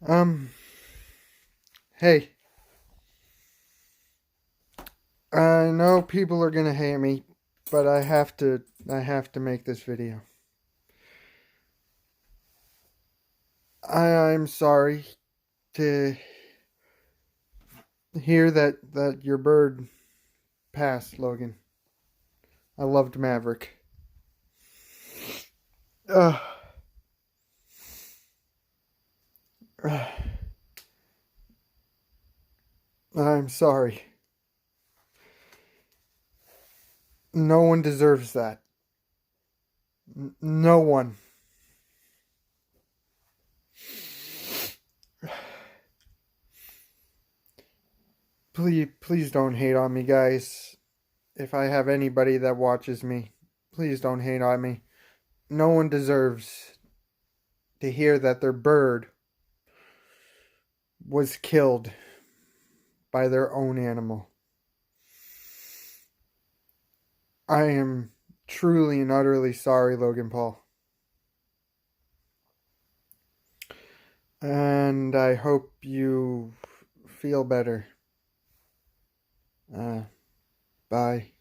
Um, hey, I know people are gonna hate me, but I have to make this video. I'm sorry to hear that your bird passed, Logan. I loved Maverick. Uh, I'm sorry. No one deserves that. No one. Please don't hate on me, guys. If I have anybody that watches me, please don't hate on me. No one deserves to hear that their bird was killed by their own animal. I am truly and utterly sorry, Logan Paul. And I hope you feel better. Uh, bye.